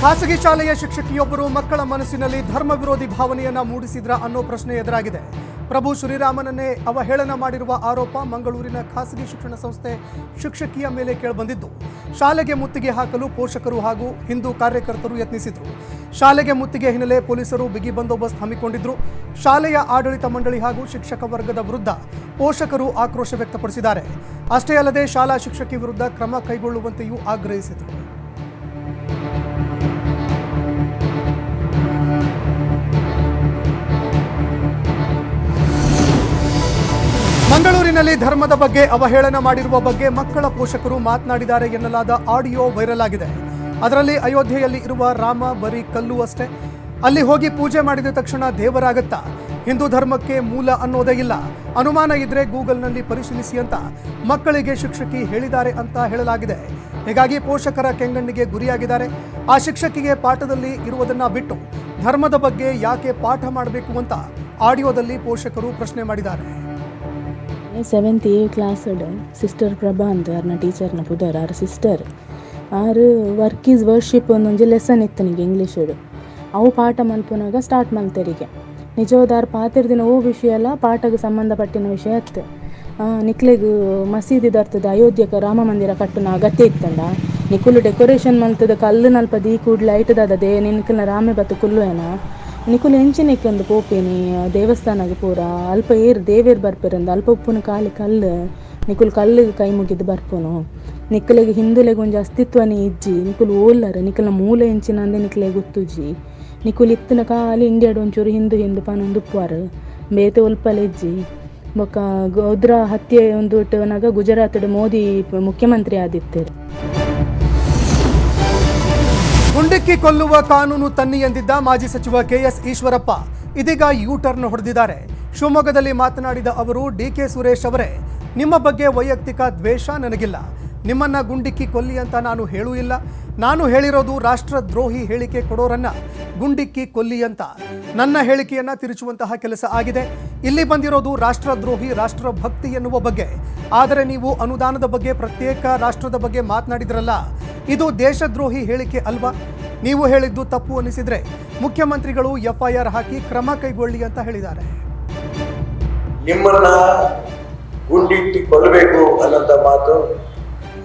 ಖಾಸಗಿ ಶಾಲೆಯ ಶಿಕ್ಷಕಿಯೊಬ್ಬರು ಮಕ್ಕಳ ಮನಸ್ಸಿನಲ್ಲಿ ಧರ್ಮ ವಿರೋಧಿ ಭಾವನೆಯನ್ನ ಮೂಡಿಸಿದ್ರ ಅನ್ನೋ ಪ್ರಶ್ನೆ ಎದುರಾಗಿದೆ. ಪ್ರಭು ಶ್ರೀರಾಮನನ್ನೇ ಅವಹೇಳನ ಮಾಡಿರುವ ಆರೋಪ ಮಂಗಳೂರಿನ ಖಾಸಗಿ ಶಿಕ್ಷಣ ಸಂಸ್ಥೆ ಶಿಕ್ಷಕಿಯ ಮೇಲೆ ಕೇಳಿಬಂದಿದ್ದು, ಶಾಲೆಗೆ ಮುತ್ತಿಗೆ ಹಾಕಲು ಪೋಷಕರು ಹಾಗೂ ಹಿಂದೂ ಕಾರ್ಯಕರ್ತರು ಯತ್ನಿಸಿದ್ರು. ಶಾಲೆಗೆ ಮುತ್ತಿಗೆ ಹಿನ್ನೆಲೆ ಪೊಲೀಸರು ಬಿಗಿ ಬಂದೋಬಸ್ತ್ ಹಮ್ಮಿಕೊಂಡಿದ್ರು. ಶಾಲೆಯ ಆಡಳಿತ ಮಂಡಳಿ ಹಾಗೂ ಶಿಕ್ಷಕ ವರ್ಗದ ವಿರುದ್ಧ ಪೋಷಕರು ಆಕ್ರೋಶ ವ್ಯಕ್ತಪಡಿಸಿದ್ದಾರೆ. ಅಷ್ಟೇ ಅಲ್ಲದೆ ಶಾಲಾ ಶಿಕ್ಷಕಿ ವಿರುದ್ಧ ಕ್ರಮ ಕೈಗೊಳ್ಳುವಂತೆಯೂ ಆಗ್ರಹಿಸಿದರು. ಮಂಗಳೂರಿನಲ್ಲಿ ಧರ್ಮದ ಬಗ್ಗೆ ಅವಹೇಳನ ಮಾಡಿರುವ ಬಗ್ಗೆ ಮಕ್ಕಳ ಪೋಷಕರು ಮಾತನಾಡಿದ್ದಾರೆ ಎನ್ನಲಾದ ಆಡಿಯೋ ವೈರಲ್ ಆಗಿದೆ. ಅದರಲ್ಲಿ ಅಯೋಧ್ಯೆಯಲ್ಲಿ ಇರುವ ರಾಮ ಬರೀ ಕಲ್ಲು ಅಷ್ಟೇ, ಅಲ್ಲಿ ಹೋಗಿ ಪೂಜೆ ಮಾಡಿದ ತಕ್ಷಣ ದೇವರಾಗತ್ತಾ? ಹಿಂದೂ ಧರ್ಮಕ್ಕೆ ಮೂಲ ಅನ್ನೋದೇ ಇಲ್ಲ, ಅನುಮಾನ ಇದ್ರೆ ಗೂಗಲ್ನಲ್ಲಿ ಪರಿಶೀಲಿಸಿ ಅಂತ ಮಕ್ಕಳಿಗೆ ಶಿಕ್ಷಕಿ ಹೇಳಿದ್ದಾರೆ ಅಂತ ಹೇಳಲಾಗಿದೆ. ಹೀಗಾಗಿ ಪೋಷಕರ ಕೆಂಗಣ್ಣಿಗೆ ಗುರಿಯಾಗಿದ್ದಾರೆ. ಆ ಶಿಕ್ಷಕಿಗೆ ಪಾಠದಲ್ಲಿ ಇರುವುದನ್ನ ಬಿಟ್ಟು ಧರ್ಮದ ಬಗ್ಗೆ ಯಾಕೆ ಪಾಠ ಮಾಡಬೇಕು ಅಂತ ಆಡಿಯೋದಲ್ಲಿ ಪೋಷಕರು ಪ್ರಶ್ನೆ ಮಾಡಿದ್ದಾರೆ. 7th A class sister Prabha ಅಂತ ಯಾರನ್ನ ಟೀಚರ್ನ ಪುದರ್ ಆರು ಸಿಸ್ಟರ್ ಆರು ವರ್ಕ್ ಈಸ್ ವರ್ಷಿಪ್ ಒಂದೊಂದು ಲೆಸನ್ ಇತ್ತು ನನಗೆ ಇಂಗ್ಲೀಷ್ ಅವು ಪಾಠ ಮಲ್ಪನಾಗ ಸ್ಟಾರ್ಟ್ ಮಲ್ತರಿಗೆ ನಿಜವಾದಾರು ಪಾತಿರ್ದಿನ ಓ ವಿಷಯ ಅಲ್ಲ ಪಾಠಕ್ಕೆ ಸಂಬಂಧಪಟ್ಟಿನ ವಿಷಯ ಇತ್ತು. ನಿಕ್ಲೆಗ್ ಮಸೀದಿ ದರ್ತದ ಅಯೋಧ್ಯಕ್ಕೆ ರಾಮ ಮಂದಿರ ಕಟ್ಟುನ ಅಗತ್ಯ ಇತ್ತಂಡ ನಿಕುಲು ಡೆಕೋರೇಷನ್ ಮಲ್ತದ ಕಲ್ಲು ನಲ್ಪ ದಿ ಕೂಡ್ಲೆ ಐಟದ ದೇ ನಿನ್ಕಲ್ನ ರಾಮೆ ಬತ್ತು ಕುಲ್ಲು ಏನ ನಿಕುಲು ಹೆಂಚಿನಿಕ್ಕೊಂದು ಪೋಪಿನಿ ದೇವಸ್ಥಾನಕ್ಕೆ ಪೂರ ಅಲ್ಪ ಏರು ದೇವೇರು ಬರ್ಪೇರಂದು ಅಲ್ಪ ಉಪ್ಪುನ ಕಾಲಿ ಕಲ್ಲು ನಿಕುಲು ಕಲ್ಲಿಗೆ ಕೈ ಮುಗಿದು ಬರ್ಪುನು ನಿಕ್ಕಲಿಗೆ ಹಿಂದುಲೆಗೆ ಒಂಜಿ ಅಸ್ತಿತ್ವನೇ ಇಜ್ಜಿ ನಿಕುಲು ಓಲ್ಲರ ನಿಕಲ್ನ ಮೂಲ ಹೆಂಚಿನ ಅಂದೆ ನಿಕ್ಲೆಗೆ ಗೊತ್ತುಜ್ಜಿ ನಿಕುಲು ಇತ್ತಿನ ಕಾಲಿ ಇಂಡಿಯಾಡ್ ಒಂಚೂರು ಹಿಂದು ಪಾನೊಂದು ಉಪ್ಪುವಾರು ಬೇತೆ ಒಲ್ಪಲೆ ಇಜ್ಜಿ ಬೊಕ್ಕ ಗೋದ್ರಾ ಹತ್ಯೆ ಒಂದು ಇಟ್ಟವನಾಗ ಗುಜರಾತ್ ಮೋದಿ ಮುಖ್ಯಮಂತ್ರಿ ಆದಿತ್ತೇರು. ಗುಂಡಿಕ್ಕಿ ಕೊಲ್ಲುವ ಕಾನೂನು ತನ್ನಿ ಎಂದಿದ್ದ ಮಾಜಿ ಸಚಿವ KS ಈಶ್ವರಪ್ಪ ಇದೀಗ ಯೂ ಟರ್ನ್ ಹೊಡೆದಿದ್ದಾರೆ. ಶಿವಮೊಗ್ಗದಲ್ಲಿ ಮಾತನಾಡಿದ ಅವರು, DK ಸುರೇಶ್ ಅವರೇ, ನಿಮ್ಮ ಬಗ್ಗೆ ವೈಯಕ್ತಿಕ ದ್ವೇಷ ನನಗಿಲ್ಲ, ನಿಮ್ಮನ್ನ ಗುಂಡಿಕ್ಕಿ ಕೊಲ್ಲಿ ಅಂತ ನಾನು ಹೇಳೂ ಇಲ್ಲ. ನಾನು ಹೇಳಿರೋದು ರಾಷ್ಟ್ರದ್ರೋಹಿ ಹೇಳಿಕೆ ಕೊಡೋರನ್ನ ಗುಂಡಿಕ್ಕಿ ಕೊಲ್ಲಿ ಅಂತ. ನನ್ನ ಹೇಳಿಕೆಯನ್ನ ತಿರುಚುವಂತಹ ಕೆಲಸ ಆಗಿದೆ. ಇಲ್ಲಿ ಬಂದಿರೋದು ರಾಷ್ಟ್ರದ್ರೋಹಿ ರಾಷ್ಟ್ರಭಕ್ತಿ ಎನ್ನುವ ಬಗ್ಗೆ. ಆದರೆ ನೀವು ಅನುದಾನದ ಬಗ್ಗೆ ಪ್ರತ್ಯೇಕ ರಾಷ್ಟ್ರದ ಬಗ್ಗೆ ಮಾತನಾಡಿದ್ರಲ್ಲ, ಇದು ದೇಶದ್ರೋಹಿ ಹೇಳಿಕೆ ಅಲ್ವಾ? ನೀವು ಹೇಳಿದ್ದು ತಪ್ಪು ಅನಿಸಿದ್ರೆ ಮುಖ್ಯಮಂತ್ರಿಗಳು FIR ಹಾಕಿ ಕ್ರಮ ಕೈಗೊಳ್ಳಿ ಅಂತ ಹೇಳಿದ್ದಾರೆ. ನಿಮ್ಮನ್ನ ಗುಂಡಿಟ್ಟಿ ಕೊಲ್ಲಬೇಕು ಅನ್ನೋಂಥ ಮಾತು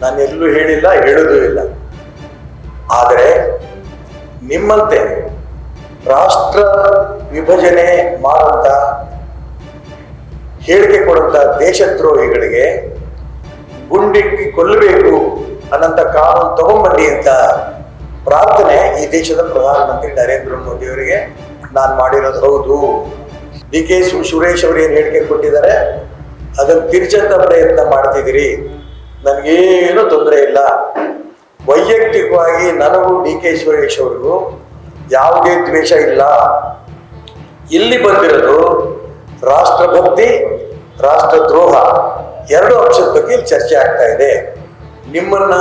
ನಾನೆಲ್ಲೂ ಹೇಳಿಲ್ಲ, ಹೇಳೋದೂ ಇಲ್ಲ. ಆದರೆ ನಿಮ್ಮಂತೆ ರಾಷ್ಟ್ರ ವಿಭಜನೆ ಮಾಡುವಂತ ಹೇಳಿಕೆ ಕೊಡುವಂತ ದೇಶದ್ರೋಹಿಗಳಿಗೆ ಗುಂಡಿಕ್ಕಿ ಕೊಲ್ಲಬೇಕು ಅನ್ನಂತ ಕಾನೂನು ತಗೊಂಡ್ಬನ್ನಿ ಅಂತ ಪ್ರಾರ್ಥನೆ ಈ ದೇಶದ ಪ್ರಧಾನಮಂತ್ರಿ ನರೇಂದ್ರ ಮೋದಿ ಅವರಿಗೆ ನಾನು ಮಾಡಿರೋದು ಹೌದು. DK ಸುರೇಶ್ ಅವರು ಏನು ಹೇಳಿಕೆ ಕೊಟ್ಟಿದ್ದಾರೆ ಅದನ್ನು ತಿರ್ಚಂತ ಪ್ರಯತ್ನ ಮಾಡ್ತಿದ್ದೀರಿ, ನನಗೇನು ತೊಂದರೆ ಇಲ್ಲ. ವೈಯಕ್ತಿಕವಾಗಿ ನನಗೂ DK ಸುರೇಶ್ ಅವ್ರಿಗೂ ಯಾವುದೇ ದ್ವೇಷ ಇಲ್ಲ. ಇಲ್ಲಿ ಬಂದಿರೋದು ರಾಷ್ಟ್ರಭಕ್ತಿ ರಾಷ್ಟ್ರದ್ರೋಹ ಎರಡು ಅಂಶದ ಬಗ್ಗೆ ಇಲ್ಲಿ ಚರ್ಚೆ ಆಗ್ತಾ ಇದೆ. ನಿಮ್ಮನ್ನ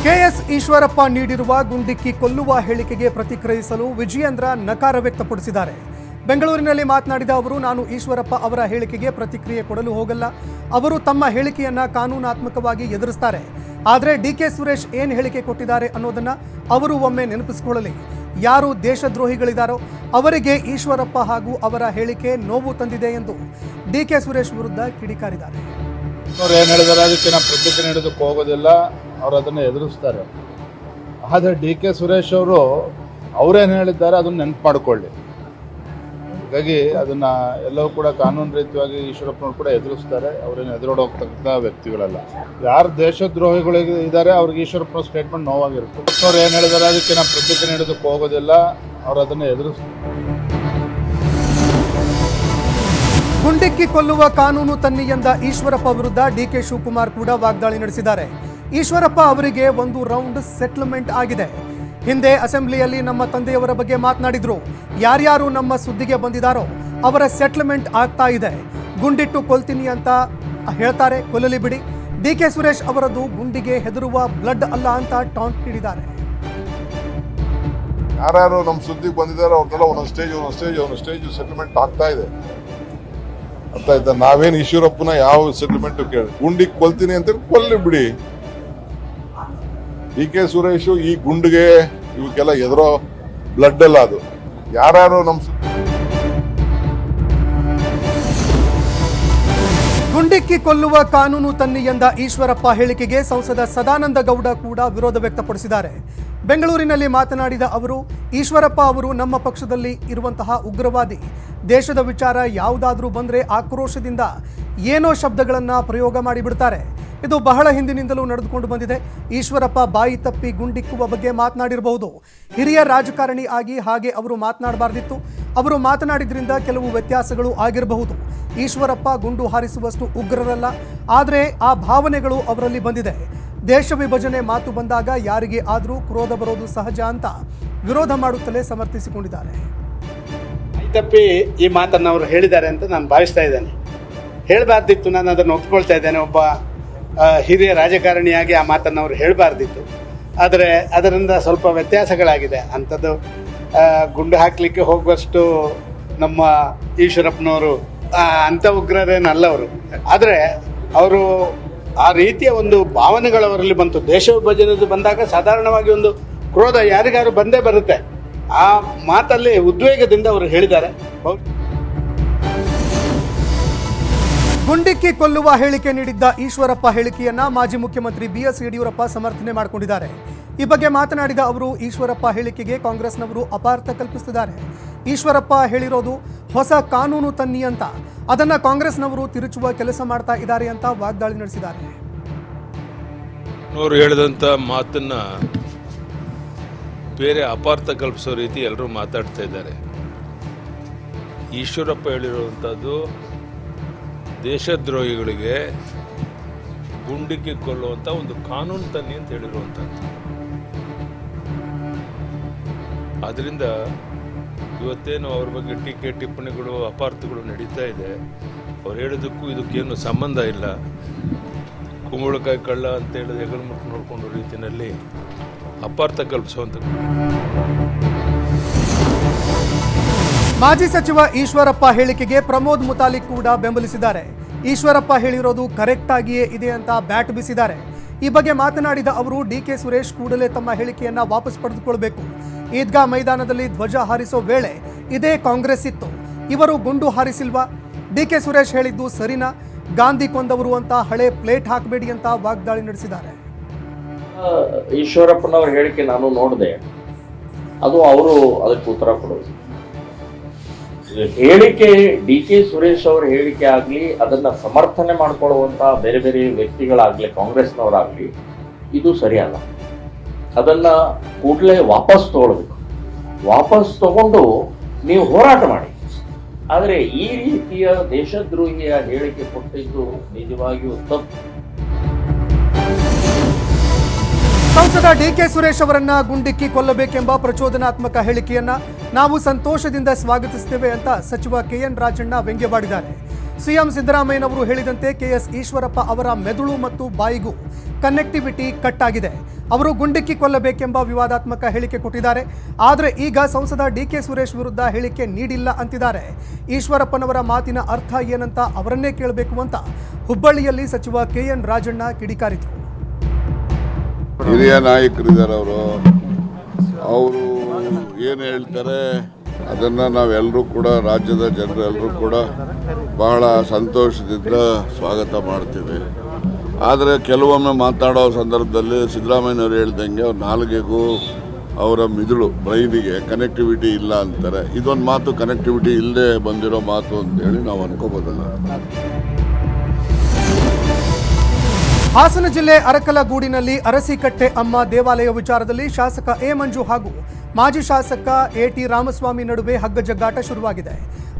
KS ಈಶ್ವರಪ್ಪ ನೀಡಿರುವ ಗುಂಡಿಕ್ಕಿ ಕೊಲ್ಲುವ ಹೇಳಿಕೆಗೆ ಪ್ರತಿಕ್ರಿಯಿಸಲು ವಿಜಯೇಂದ್ರ ನಕಾರ ವ್ಯಕ್ತಪಡಿಸಿದ್ದಾರೆ. ಬೆಂಗಳೂರಿನಲ್ಲಿ ಮಾತನಾಡಿದ ಅವರು, ನಾನು ಈಶ್ವರಪ್ಪ ಅವರ ಹೇಳಿಕೆಗೆ ಪ್ರತಿಕ್ರಿಯೆ ಕೊಡಲು ಹೋಗಲ್ಲ. ಅವರು ತಮ್ಮ ಹೇಳಿಕೆಯನ್ನ ಕಾನೂನಾತ್ಮಕವಾಗಿ ಎದುರಿಸ್ತಾರೆ. ಆದರೆ DK ಸುರೇಶ್ ಏನು ಹೇಳಿಕೆ ಕೊಟ್ಟಿದ್ದಾರೆ ಅನ್ನೋದನ್ನ ಅವರು ಒಮ್ಮೆ ನೆನಪಿಸಿಕೊಳ್ಳಲಿ. ಯಾರು ದೇಶದ್ರೋಹಿಗಳಿದ್ದಾರೋ ಅವರಿಗೆ ಈಶ್ವರಪ್ಪ ಹಾಗೂ ಅವರ ಹೇಳಿಕೆ ನೋವು ತಂದಿದೆ ಎಂದು DK ಸುರೇಶ್ ವಿರುದ್ಧ ಕಿಡಿಕಾರಿದ್ದಾರೆ. ಅವ್ರು ಏನು ಹೇಳಿದಾರೆ ಅದಕ್ಕೆ ನಾವು ಪ್ರತಿಕ್ರಿಯೆ ನೀಡೋದಕ್ಕೆ ಹೋಗೋದಿಲ್ಲ, ಅವರು ಅದನ್ನು ಎದುರಿಸ್ತಾರೆ. ಆದರೆ DK ಸುರೇಶ್ ಅವರು ಅವರೇನು ಹೇಳಿದ್ದಾರೆ ಅದನ್ನು ನೆನಪು ಮಾಡಿಕೊಳ್ಳಿ. ಹಾಗಾಗಿ ಅದನ್ನು ಎಲ್ಲವೂ ಕೂಡ ಕಾನೂನು ರೀತಿಯಾಗಿ ಈಶ್ವರಪ್ಪನವ್ರು ಕೂಡ ಎದುರಿಸ್ತಾರೆ. ಅವರೇನು ಎದುರೋಡೋಗ್ತಕ್ಕಂಥ ವ್ಯಕ್ತಿಗಳಲ್ಲ. ಯಾರು ದೇಶದ್ರೋಹಿಗಳಿಗೆ ಇದ್ದಾರೆ ಅವ್ರಿಗೆ ಈಶ್ವರಪ್ಪನ ಸ್ಟೇಟ್ಮೆಂಟ್ ನೋವಾಗಿರುತ್ತೆ. ಅವ್ರು ಏನು ಹೇಳಿದಾರೆ ಅದಕ್ಕೆ ನಾವು ಪ್ರತಿಕ್ರಿಯೆ ನೀಡೋದಕ್ಕೆ ಹೋಗೋದಿಲ್ಲ, ಅವರು ಅದನ್ನು ಎದುರಿಸ್ತಾರೆ. ಗುಂಡಿಕ್ಕಿ ಕೊಲ್ಲುವ ಕಾನೂನು ತನ್ನಿ ಎಂದ ಈಶ್ವರಪ್ಪ ವಿರುದ್ಧ DK ಶಿವಕುಮಾರ್ ಕೂಡ ವಾಗ್ದಾಳಿ ನಡೆಸಿದ್ದಾರೆ. ಈಶ್ವರಪ್ಪ ಅವರಿಗೆ ಒಂದು ರೌಂಡ್ ಸೆಟ್ಲ್ಮೆಂಟ್ ಆಗಿದೆ. ಹಿಂದೆ ಅಸೆಂಬ್ಲಿಯಲ್ಲಿ ನಮ್ಮ ತಂದೆಯವರ ಬಗ್ಗೆ ಮಾತನಾಡಿದ್ರು. ಯಾರ್ಯಾರು ನಮ್ಮ ಸುದ್ದಿಗೆ ಬಂದಿದ್ದಾರೋ ಅವರ ಸೆಟ್ಲ್ಮೆಂಟ್ ಆಗ್ತಾ ಇದೆ. ಗುಂಡಿಟ್ಟು ಕೊಲ್ತೀನಿ ಅಂತ ಹೇಳ್ತಾರೆ, ಕೊಲ್ಲಲಿ ಬಿಡಿ. DK ಸುರೇಶ್ ಅವರದ್ದು ಗುಂಡಿಗೆ ಹೆದರುವ ಬ್ಲಡ್ ಅಲ್ಲ ಅಂತ ಟಾಂಟ್ ನೀಡಿದ್ದಾರೆ. ಯಾರ್ಯಾರು ನಮ್ಮ ಸುದ್ದಿಗೆ ಬಂದಿದ್ದಾರೆ ಅವ್ರದ್ದೆಲ್ಲ ಒಂದೊಂದು ಸ್ಟೇಜ್ ಸೆಟ್ಲ್ಮೆಂಟ್ ಆಗ್ತಾ ಇದೆ. ಅರ್ಥ ಆಯ್ತಾ? ನಾವೇನು ಈಶ್ವರಪ್ಪನ ಯಾವ ಸೆಟ್ಲ್ಮೆಂಟ್ ಕೇಳಿ ಗುಂಡಿಗೆ ಕೊಲ್ತೀನಿ ಅಂತ ಕೊಲ್ಲಿ ಬಿಡಿ. DK ಸುರೇಶ್ ಈ ಗುಂಡಿಗೆ ಇವಕ್ಕೆಲ್ಲ ಎದುರೋ ಬ್ಲಡ್ ಅಲ್ಲ ಅದು. ಯಾರು ನಮ್ಮ ಗುಂಡಿಕ್ಕಿ ಕೊಲ್ಲುವ ಕಾನೂನು ತನ್ನಿ ಎಂದ ಈಶ್ವರಪ್ಪ ಹೇಳಿಕೆಗೆ ಸಂಸದ ಸದಾನಂದ ಗೌಡ ಕೂಡ ವಿರೋಧ ವ್ಯಕ್ತಪಡಿಸಿದ್ದಾರೆ. ಬೆಂಗಳೂರಿನಲ್ಲಿ ಮಾತನಾಡಿದ ಅವರು, ಈಶ್ವರಪ್ಪ ಅವರು ನಮ್ಮ ಪಕ್ಷದಲ್ಲಿ ಇರುವಂತಹ ಉಗ್ರವಾದಿ, ದೇಶದ ವಿಚಾರ ಯಾವುದಾದ್ರೂ ಬಂದರೆ ಆಕ್ರೋಶದಿಂದ ಏನೋ ಶಬ್ದಗಳನ್ನು ಪ್ರಯೋಗ ಮಾಡಿಬಿಡ್ತಾರೆ. ಇದು ಬಹಳ ಹಿಂದಿನಿಂದಲೂ ನಡೆದುಕೊಂಡು ಬಂದಿದೆ. ಈಶ್ವರಪ್ಪ ಬಾಯಿ ತಪ್ಪಿ ಗುಂಡಿಕ್ಕುವ ಬಗ್ಗೆ ಮಾತನಾಡಿರಬಹುದು. ಹಿರಿಯ ರಾಜಕಾರಣಿ ಆಗಿ ಹಾಗೆ ಅವರು ಮಾತನಾಡಬಾರ್ದಿತ್ತು. ಅವರು ಮಾತನಾಡಿದ್ರಿಂದ ಕೆಲವು ವ್ಯತ್ಯಾಸಗಳು ಆಗಿರಬಹುದು. ಈಶ್ವರಪ್ಪ ಗುಂಡು ಹಾರಿಸುವಷ್ಟು ಉಗ್ರರಲ್ಲ, ಆದರೆ ಆ ಭಾವನೆಗಳು ಅವರಲ್ಲಿ ಬಂದಿದೆ. ದೇಶ ವಿಭಜನೆ ಮಾತು ಬಂದಾಗ ಯಾರಿಗೆ ಆದರೂ ಕ್ರೋಧ ಬರೋದು ಸಹಜ ಅಂತ ವಿರೋಧ ಮಾಡುತ್ತಲೇ ಸಮರ್ಥಿಸಿಕೊಂಡಿದ್ದಾರೆ. ತಪ್ಪಿ ಈ ಮಾತನ್ನು ಅವರು ಹೇಳಿದ್ದಾರೆ ಅಂತ ನಾನು ಭಾವಿಸ್ತಾ ಇದ್ದೇನೆ. ಹೇಳಬಾರ್ದಿತ್ತು, ನಾನು ಅದನ್ನು ಒಪ್ಕೊಳ್ತಾ ಇದ್ದೇನೆ. ಒಬ್ಬ ಹಿರಿಯ ರಾಜಕಾರಣಿಯಾಗಿ ಆ ಮಾತನ್ನು ಅವರು ಹೇಳಬಾರ್ದಿತ್ತು. ಆದರೆ ಅದರಿಂದ ಸ್ವಲ್ಪ ವ್ಯತ್ಯಾಸಗಳಾಗಿದೆ. ಅಂಥದ್ದು ಗುಂಡು ಹಾಕಲಿಕ್ಕೆ ಹೋಗುವಷ್ಟು ನಮ್ಮ ಈಶ್ವರಪ್ಪನವರು ಅಂಥ ಉಗ್ರರೇನಲ್ಲ ಅವರು. ಆದರೆ ಅವರು ಆ ರೀತಿಯ ಒಂದು ಭಾವನೆಗಳವರಲ್ಲಿ ಬಂತು. ದೇಶ ವಿಭಜನೆದು ಬಂದಾಗ ಸಾಧಾರಣವಾಗಿ ಒಂದು ಕ್ರೋಧ ಯಾರಿಗಾರು ಬಂದೇ ಬರುತ್ತೆ. ಆ ಮಾತಲ್ಲಿ ಉದ್ವೇಗದಿಂದ ಅವರು ಹೇಳಿದ್ದಾರೆ. ಗುಂಡಿಕ್ಕಿ ಕೊಲ್ಲುವ ಹೇಳಿಕೆ ನೀಡಿದ್ದ ಈಶ್ವರಪ್ಪ ಹೇಳಿಕೆಯನ್ನ ಮಾಜಿ ಮುಖ್ಯಮಂತ್ರಿ BS ಯಡಿಯೂರಪ್ಪ ಸಮರ್ಥನೆ ಮಾಡಿಕೊಂಡಿದ್ದಾರೆ. ಈ ಬಗ್ಗೆ ಮಾತನಾಡಿದ ಅವರು, ಈಶ್ವರಪ್ಪ ಹೇಳಿಕೆಗೆ ಕಾಂಗ್ರೆಸ್ನವರು ಅಪಾರ್ಥ ಕಲ್ಪಿಸುತ್ತಿದ್ದಾರೆ. ಈಶ್ವರಪ್ಪ ಹೇಳಿರೋದು ಹೊಸ ಕಾನೂನು ತನ್ನಿ ಅಂತ, ಅದನ್ನ ಕಾಂಗ್ರೆಸ್ನವರು ತಿರುಚುವ ಕೆಲಸ ಮಾಡ್ತಾ ಇದ್ದಾರೆ ಅಂತ ವಾಗ್ದಾಳಿ ನಡೆಸಿದ್ದಾರೆ. ಅವರು ಹೇಳಿದಂಥ ಮಾತನ್ನ ಬೇರೆ ಅಪಾರ್ಥ ಕಲ್ಪಿಸೋ ರೀತಿ ಎಲ್ಲರೂ ಮಾತಾಡ್ತಾ ಇದ್ದಾರೆ. ಈಶ್ವರಪ್ಪ ಹೇಳಿರುವಂಥದ್ದು ದೇಶದ್ರೋಹಿಗಳಿಗೆ ಗುಂಡಿಕ್ಕಿ ಕೊಲ್ಲುವಂಥ ಒಂದು ಕಾನೂನು ತನ್ನಿ ಅಂತ ಹೇಳಿರುವಂಥದ್ದು. ಆದ್ದರಿಂದ ಇವತ್ತೇನು ಅವ್ರ ಬಗ್ಗೆ ಟೀಕೆ ಟಿಪ್ಪಣಿಗಳು ಅಪಾರ್ಥಗಳು ನಡೀತಾ ಇದೆ. ಅವ್ರು ಹೇಳಿದ್ದಕ್ಕೂ ಇದಕ್ಕೇನು ಸಂಬಂಧ ಇಲ್ಲ. ಕುಂಬಳಕಾಯಿ ಕಳ್ಳ ಅಂತ ಹೇಳಿದ ಹೆಗಲು ಮುಟ್ಟು ನೋಡಿಕೊಂಡು ರೀತಿಯಲ್ಲಿ ಅಪಾರ್ಥ ಕಲ್ಪಿಸುವಂಥದ್ದು. ಮಾಜಿ ಸಚಿವ ಈಶ್ವರಪ್ಪ ಹೇಳಿಕೆಗೆ ಪ್ರಮೋದ್ ಮುತಾಲಿಕ್ ಕೂಡ ಬೆಂಬಲಿಸಿದ್ದಾರೆ. ಈಶ್ವರಪ್ಪ ಹೇಳಿರೋದು ಕರೆಕ್ಟ್ ಆಗಿಯೇ ಇದೆ ಅಂತ ಬ್ಯಾಟ್ ಬೀಸಿದ್ದಾರೆ. ಈ ಬಗ್ಗೆ ಮಾತನಾಡಿದ ಅವರು, DK ಸುರೇಶ್ ಕೂಡಲೇ ತಮ್ಮ ಹೇಳಿಕೆಯನ್ನ ವಾಪಸ್ ಪಡೆದುಕೊಳ್ಬೇಕು. ಈದ್ಗಾ ಮೈದಾನದಲ್ಲಿ ಧ್ವಜ ಹಾರಿಸೋ ವೇಳೆ ಇದೇ ಕಾಂಗ್ರೆಸ್ ಇತ್ತು, ಇವರು ಗುಂಡು ಹಾರಿಸಿಲ್ವಾ? DK ಸುರೇಶ್ ಹೇಳಿದ್ದು ಸರಿನಾ? ಗಾಂಧಿ ಕೊಂದವರು ಅಂತ ಹಳೆ ಪ್ಲೇಟ್ ಹಾಕಬೇಡಿ ಅಂತ ವಾಗ್ದಾಳಿ ನಡೆಸಿದ್ದಾರೆ. ಈಶ್ವರಪ್ಪನವ್ರ ಹೇಳಿಕೆ ನಾನು ನೋಡಿದೆ. ಅದು ಅವರು ಅದಕ್ಕೆ ಉತ್ತರ ಕೊಡೋದು. ಹೇಳಿಕೆ DK ಸುರೇಶ್ ಅವರ ಹೇಳಿಕೆ ಆಗಲಿ, ಅದನ್ನ ಸಮರ್ಥನೆ ಮಾಡ್ಕೊಳ್ಳುವಂತ ಬೇರೆ ಬೇರೆ ವ್ಯಕ್ತಿಗಳಾಗ್ಲಿ, ಕಾಂಗ್ರೆಸ್ನವರಾಗ್ಲಿ, ಇದು ಸರಿಯಲ್ಲ. ಅದನ್ನ ಕೂಡಲೇ ವಾಪಸ್ ತಗೊಳ್ಬೇಕು. ವಾಪಸ್ ತಗೊಂಡು ನೀವು ಹೋರಾಟ ಮಾಡಿ. ಆದರೆ ಈ ರೀತಿಯ ದೇಶದ್ರೋಹಿಯ ಹೇಳಿಕೆ ಕೊಟ್ಟಿದ್ದು ನಿಜವಾಗಿಯೂ ತಪ್ಪು. ಸಂಸದ DK ಸುರೇಶ್ ಅವರನ್ನ ಗುಂಡಿಕ್ಕಿ ಕೊಲ್ಲಬೇಕೆಂಬ ಪ್ರಚೋದನಾತ್ಮಕ ಹೇಳಿಕೆಯನ್ನ ನಾವು ಸಂತೋಷದಿಂದ ಸ್ವಾಗತಿಸುತ್ತೇವೆ ಅಂತ ಸಚಿವ KN ರಾಜಣ್ಣ ವ್ಯಂಗ್ಯವಾಡಿದ್ದಾರೆ. ಸಿಎಂ ಸಿದ್ದರಾಮಯ್ಯನವರು ಹೇಳಿದಂತೆ KS ಈಶ್ವರಪ್ಪ ಅವರ ಮೆದುಳು ಮತ್ತು ಬಾಯಿಗೂ ಕನೆಕ್ಟಿವಿಟಿ ಕಟ್ ಆಗಿದೆ. ಅವರು ಗುಂಡಿಕ್ಕಿ ಕೊಲ್ಲಬೇಕೆಂಬ ವಿವಾದಾತ್ಮಕ ಹೇಳಿಕೆ ಕೊಟ್ಟಿದ್ದಾರೆ. ಆದರೆ ಈಗ ಸಂಸದ DK ಸುರೇಶ್ ವಿರುದ್ಧ ಹೇಳಿಕೆ ನೀಡಿಲ್ಲ ಅಂತಿದ್ದಾರೆ. ಈಶ್ವರಪ್ಪನವರ ಮಾತಿನ ಅರ್ಥ ಏನಂತ ಅವರನ್ನೇ ಕೇಳಬೇಕು ಅಂತ ಹುಬ್ಬಳ್ಳಿಯಲ್ಲಿ ಸಚಿವ KN ರಾಜಣ್ಣ ಕಿಡಿಕಾರಿದರು. ಹಿರಿಯ ನಾಯಕರಿದ್ದಾರೆ ಅವರು ಏನು ಹೇಳ್ತಾರೆ ಅದನ್ನು ನಾವೆಲ್ಲರೂ ಕೂಡ, ರಾಜ್ಯದ ಜನರೆಲ್ಲರೂ ಕೂಡ ಬಹಳ ಸಂತೋಷದಿಂದ ಸ್ವಾಗತ ಮಾಡ್ತೀವಿ. ಆದರೆ ಕೆಲವೊಮ್ಮೆ ಮಾತಾಡೋ ಸಂದರ್ಭದಲ್ಲಿ ಸಿದ್ದರಾಮಯ್ಯನವರು ಹೇಳ್ದಂಗೆ ಅವ್ರ ನಾಲಿಗೆಗೂ ಅವರ ಮಿದುಳು ಬ್ರೈನಿಗೆ ಕನೆಕ್ಟಿವಿಟಿ ಇಲ್ಲ ಅಂತಾರೆ. ಇದೊಂದು ಮಾತು ಕನೆಕ್ಟಿವಿಟಿ ಇಲ್ಲದೆ ಬಂದಿರೋ ಮಾತು ಅಂತೇಳಿ ನಾವು ಅನ್ಕೋಬೋದಲ್ಲ. ಹಾಸನ ಜಿಲ್ಲೆ ಅರಕಲಗೂಡಿನಲ್ಲಿ ಅರಸಿಕಟ್ಟೆ ಅಮ್ಮ ದೇವಾಲಯ ವಿಚಾರದಲ್ಲಿ ಶಾಸಕ ಎ ಮಂಜು ಹಾಗೂ ಮಾಜಿ ಶಾಸಕ AT ರಾಮಸ್ವಾಮಿ ನಡುವೆ ಹಗ್ಗಜಗ್ಗಾಟ ಶುರುವಾಗಿದೆ.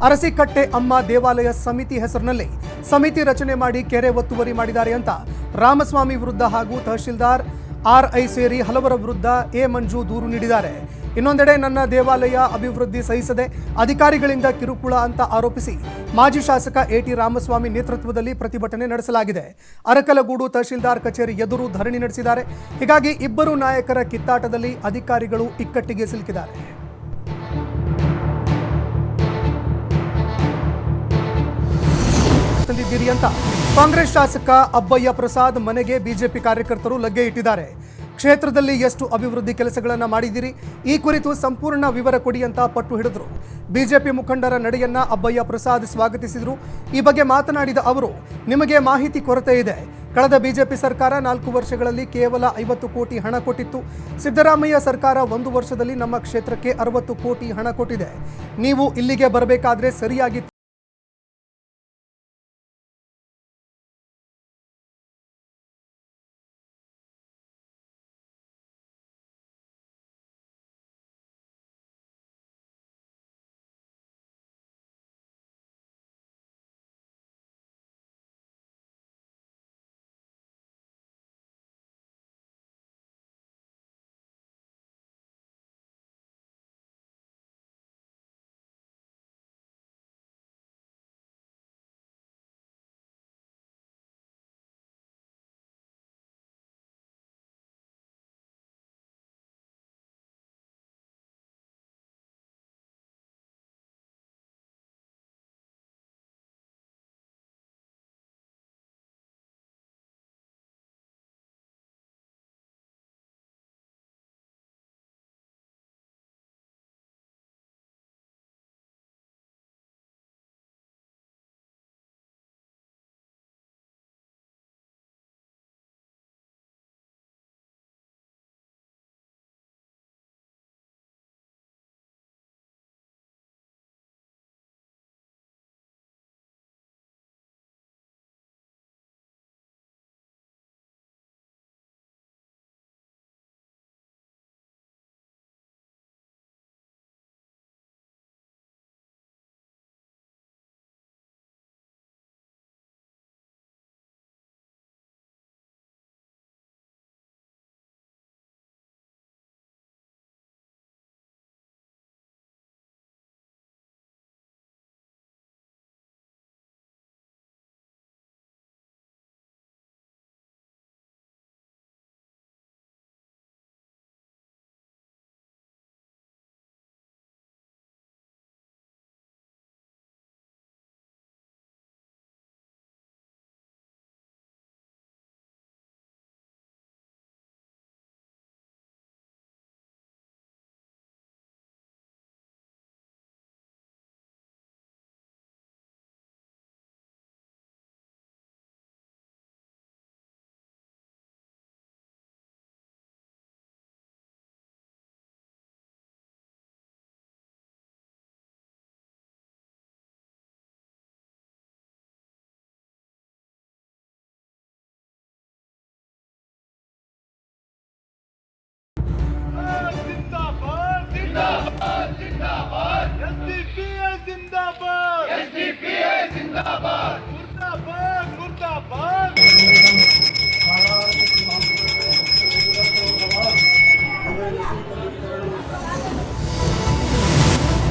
ಅರಸಿಕಟ್ಟೆ ಅಮ್ಮ ದೇವಾಲಯ ಸಮಿತಿ ಹೆಸರಿನಲ್ಲಿ ಸಮಿತಿ ರಚನೆ ಮಾಡಿ ಕೆರೆ ಒತ್ತುವರಿ ಮಾಡಿದ್ದಾರೆ ಅಂತ ರಾಮಸ್ವಾಮಿ ವಿರುದ್ಧ ಹಾಗೂ ತಹಶೀಲ್ದಾರ್ RI ಸೇರಿ ಹಲವರ ವಿರುದ್ಧ ಎ ಮಂಜು ದೂರು ನೀಡಿದ್ದಾರೆ. ಇನ್ನೊಂದೆಡೆ ನನ್ನ ದೇವಾಲಯ ಅಭಿವೃದ್ಧಿ ಸಹಿಸದೆ ಅಧಿಕಾರಿಗಳಿಂದ ಕಿರುಕುಳ ಅಂತ ಆರೋಪಿಸಿ ಮಾಜಿ ಶಾಸಕ AT ರಾಮಸ್ವಾಮಿ ನೇತೃತ್ವದಲ್ಲಿ ಪ್ರತಿಭಟನೆ ನಡೆಸಲಾಗಿದೆ. ಅರಕಲಗೂಡು ತಹಶೀಲ್ದಾರ್ ಕಚೇರಿ ಎದುರು ಧರಣಿ ನಡೆಸಿದ್ದಾರೆ. ಹೀಗಾಗಿ ಇಬ್ಬರು ನಾಯಕರ ಕಿತ್ತಾಟದಲ್ಲಿ ಅಧಿಕಾರಿಗಳು ಇಕ್ಕಟ್ಟಿಗೆ ಸಿಲುಕಿದ್ದಾರೆ. ತಂದಿದ್ದೀರಿ ಅಂತ ಕಾಂಗ್ರೆಸ್ ಶಾಸಕ ಅಬ್ಬಯ್ಯ ಪ್ರಸಾದ್ ಮನೆಗೆ ಬಿಜೆಪಿ ಕಾರ್ಯಕರ್ತರು ಲಗ್ಗೆ ಇಟ್ಟಿದ್ದಾರೆ. ಕ್ಷೇತ್ರದಲ್ಲಿ ಎಷ್ಟು ಅಭಿವೃದ್ಧಿ ಕೆಲಸಗಳನ್ನು ಮಾಡಿದಿರಿ, ಈ ಕುರಿತು ಸಂಪೂರ್ಣ ವಿವರ ಕೊಡಿ ಅಂತ ಪಟ್ಟು ಹಿಡಿದರು. ಬಿಜೆಪಿ ಮುಖಂಡರ ನಡೆಯನ್ನ ಅಬ್ಬಯ್ಯ ಪ್ರಸಾದ್ ಸ್ವಾಗತಿಸಿದರು. ಈ ಬಗ್ಗೆ ಮಾತನಾಡಿದ ಅವರು, ನಿಮಗೆ ಮಾಹಿತಿ ಕೊರತೆ ಇದೆ. ಕಳೆದ ಬಿಜೆಪಿ ಸರ್ಕಾರ 4 ವರ್ಷಗಳಲ್ಲಿ ಕೇವಲ 50 ಕೋಟಿ ಹಣ ಕೊಟ್ಟಿತ್ತು. ಸಿದ್ದರಾಮಯ್ಯ ಸರ್ಕಾರ 1 ವರ್ಷದಲ್ಲಿ ನಮ್ಮ ಕ್ಷೇತ್ರಕ್ಕೆ 60 ಕೋಟಿ ಹಣ ಕೊಟ್ಟಿದೆ. ನೀವು ಇಲ್ಲಿಗೆ ಬರಬೇಕಾದ್ರೆ ಸರಿಯಾಗಿತ್ತು.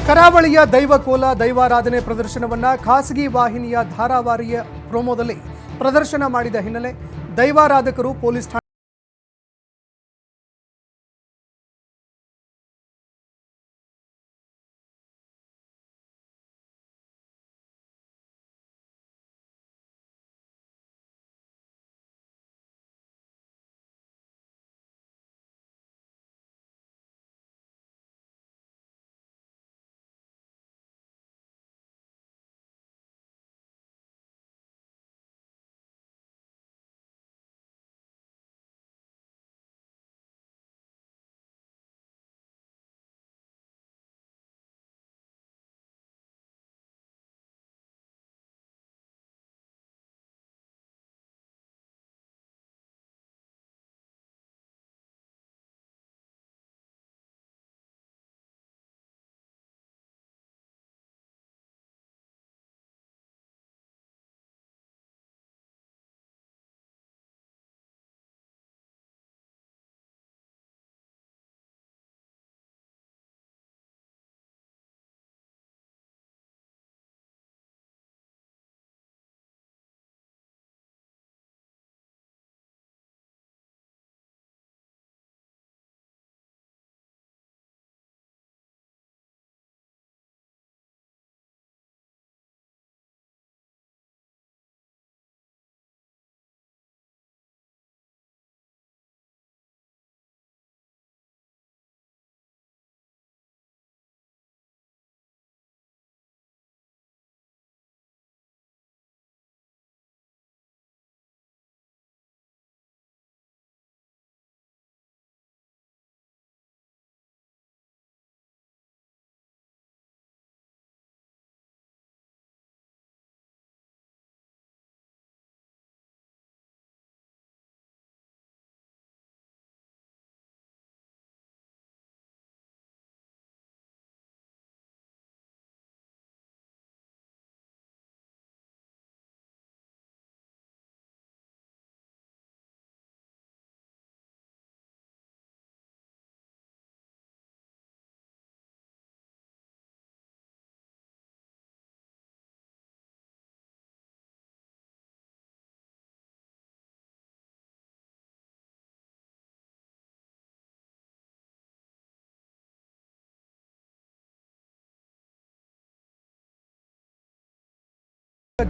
ಕರಾವಳಿಯ ದೈವಕೋಲ ದೈವಾರಾಧನೆ ಪ್ರದರ್ಶನವನ್ನ ಖಾಸಗಿ ವಾಹಿನಿಯ ಧಾರಾವಾಹಿಯ ಪ್ರೋಮೋದಲ್ಲಿ ಪ್ರದರ್ಶನ ಮಾಡಿದ ಹಿನ್ನೆಲೆ ದೈವಾರಾಧಕರು ಪೊಲೀಸ್ ಠಾಣೆ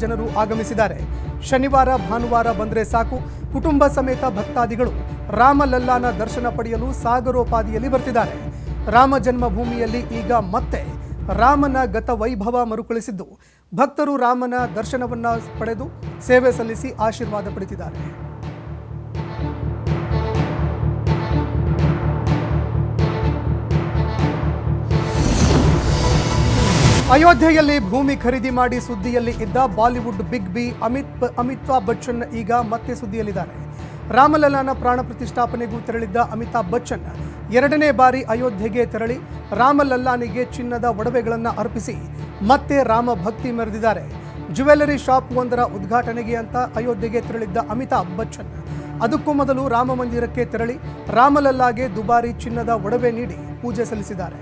ಜನರು ಆಗಮಿಸಿದ್ದಾರೆ. ಶನಿವಾರ ಭಾನುವಾರ ಬಂದ್ರೆ ಸಾಕು, ಕುಟುಂಬ ಸಮೇತ ಭಕ್ತಾದಿಗಳು ರಾಮಲಲ್ಲಾನ ದರ್ಶನ ಪಡೆಯಲು ಸಾಗರೋಪಾದಿಯಲ್ಲಿ ಬರ್ತಿದ್ದಾರೆ. ರಾಮ ಜನ್ಮಭೂಮಿಯಲ್ಲಿ ಈಗ ಮತ್ತೆ ರಾಮನ ಗತ ವೈಭವ ಮರುಕಳಿಸಿದ್ದು, ಭಕ್ತರು ರಾಮನ ದರ್ಶನವನ್ನ ಪಡೆದು ಸೇವೆ ಸಲ್ಲಿಸಿ ಆಶೀರ್ವಾದ ಪಡೆದಿದ್ದಾರೆ. ಅಯೋಧ್ಯೆಯಲ್ಲಿ ಭೂಮಿ ಖರೀದಿ ಮಾಡಿ ಸುದ್ದಿಯಲ್ಲಿ ಇದ್ದ ಬಾಲಿವುಡ್ ಬಿಗ್ ಬಿ ಅಮಿತಾಬ್ ಬಚ್ಚನ್ ಈಗ ಮತ್ತೆ ಸುದ್ದಿಯಲ್ಲಿದ್ದಾರೆ. ರಾಮಲಲ್ಲಾನ ಪ್ರಾಣ ಪ್ರತಿಷ್ಠಾಪನೆಗೂ ತೆರಳಿದ್ದ ಅಮಿತಾಬ್ ಬಚ್ಚನ್ 2ನೇ ಬಾರಿ ಅಯೋಧ್ಯೆಗೆ ತೆರಳಿ ರಾಮಲಲ್ಲಾನಿಗೆ ಚಿನ್ನದ ಒಡವೆಗಳನ್ನು ಅರ್ಪಿಸಿ ಮತ್ತೆ ರಾಮ ಭಕ್ತಿ ಮೆರೆದಿದ್ದಾರೆ. ಜ್ಯುವೆಲರಿ ಶಾಪ್ ಒಂದರ ಉದ್ಘಾಟನೆಗೆ ಅಂತ ಅಯೋಧ್ಯೆಗೆ ತೆರಳಿದ್ದ ಅಮಿತಾಬ್ ಬಚ್ಚನ್ ಅದಕ್ಕೂ ಮೊದಲು ರಾಮ ಮಂದಿರಕ್ಕೆ ತೆರಳಿ ರಾಮಲಲ್ಲಾಗೆ ದುಬಾರಿ ಚಿನ್ನದ ಒಡವೆ ನೀಡಿ ಪೂಜೆ ಸಲ್ಲಿಸಿದ್ದಾರೆ.